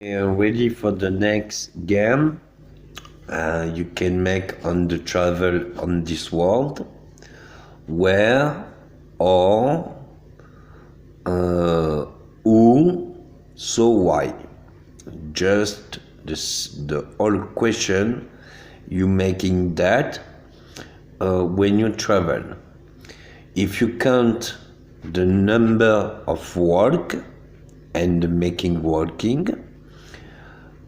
Ready for the next game you can make on the travel on this world. Where, or, who, so why. Just the whole question you making that when you travel. If you count the number of work and making working,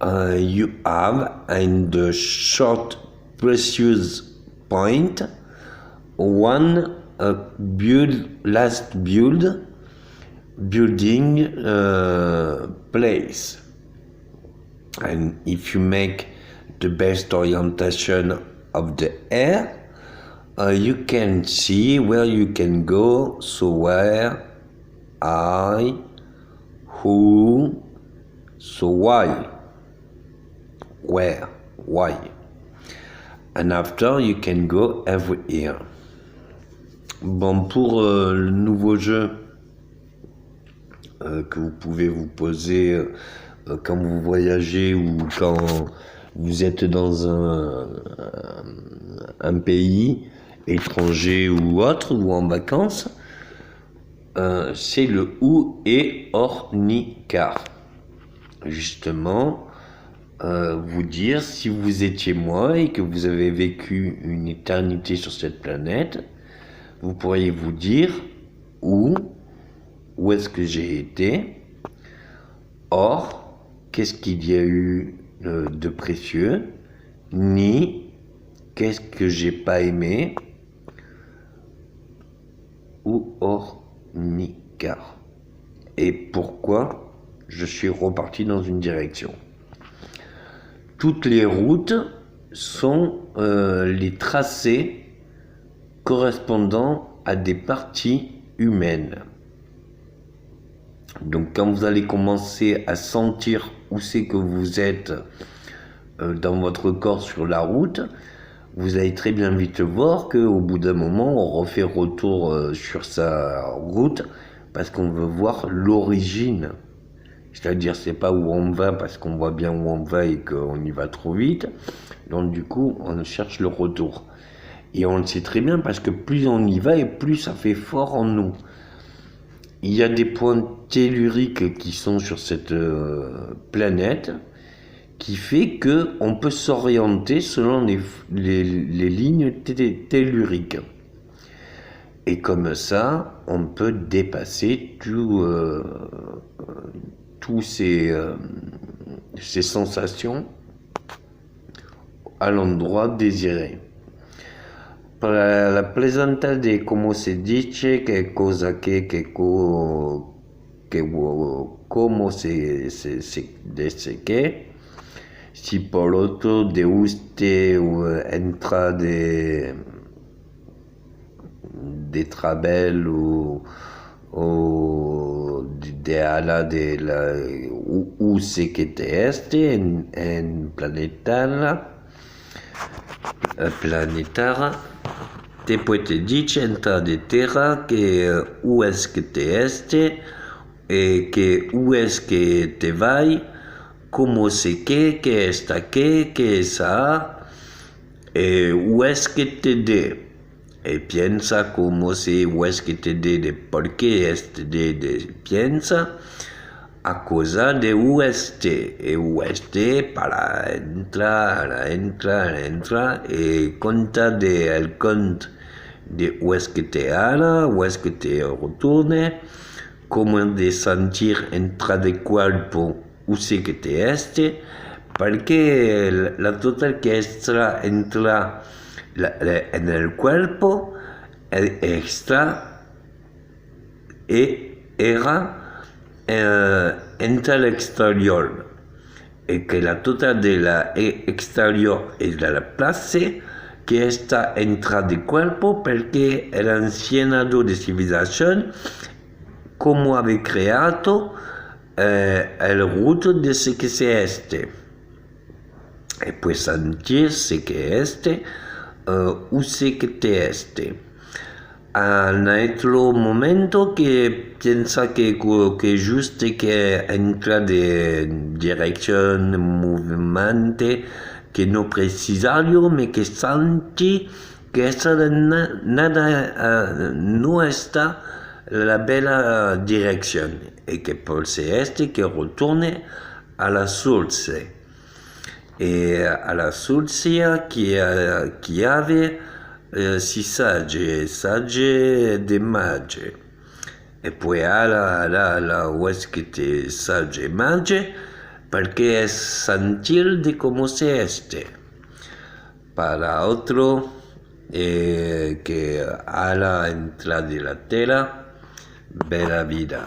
you have in the short precious point one building place, and if you make the best orientation of the air, you can see where you can go. So where, I, who, so why. Where, why. And after you can go everywhere. Bon, pour le nouveau jeu que vous pouvez vous poser quand vous voyagez ou quand vous êtes dans un pays étranger ou autre, ou en vacances, c'est le ou et or ni car. Justement, vous dire si vous étiez moi et que vous avez vécu une éternité sur cette planète, vous pourriez vous dire où est-ce que j'ai été, or, qu'est-ce qu'il y a eu de précieux, ni qu'est-ce que j'ai pas aimé, ou or, ni car, et pourquoi je suis reparti dans une direction. Toutes les routes sont les tracés correspondant à des parties humaines. Donc quand vous allez commencer à sentir où c'est que vous êtes dans votre corps sur la route, vous allez très bien vite voir qu'au bout d'un moment, on refait retour sur sa route parce qu'on veut voir l'origine. C'est-à-dire, c'est pas où on va parce qu'on voit bien où on va et qu'on y va trop vite. Donc, du coup, on cherche le retour. Et on le sait très bien parce que plus on y va et plus ça fait fort en nous. Il y a des points telluriques qui sont sur cette planète qui fait qu'on peut s'orienter selon les lignes telluriques. Et comme ça, on peut dépasser tous ces sensations à l'endroit désiré. La presenta de cómo se dice, qué cosa cómo se dice que, si por otro de usted entra de travel o de ala de la où c'est que te este en planetara te puede dice entra de terra que où est-ce que te este et que où est-ce que te vai, como c'est que está que ça et où est-ce que te de. E piensa como si où est-ce que te de por qué este de piensa a cosa de oeste e oeste para entra e conta de el compte de où est-ce que te ara, où est-ce que te retourne, como de sentir entra de cuerpo où c'est que te este, porque la total que entra en el cuerpo extra era entre el exterior, y que la total de la exterior es la place que está entra de cuerpo porque el anciano de civilización como había creado el ruto de ce que se este, y pues sentir ce que este où c'est que te este. En otro momento que piensa que justo que entra de dirección movimiento que no precisario, me que senti que esa nada no está la bella dirección y que por este que retorne a la source. E alla Sulcia che ave si sagge de mage e poi la huesquete sagge mage perché es sentir de como se este para otro que a la entrada de la tela bella vida.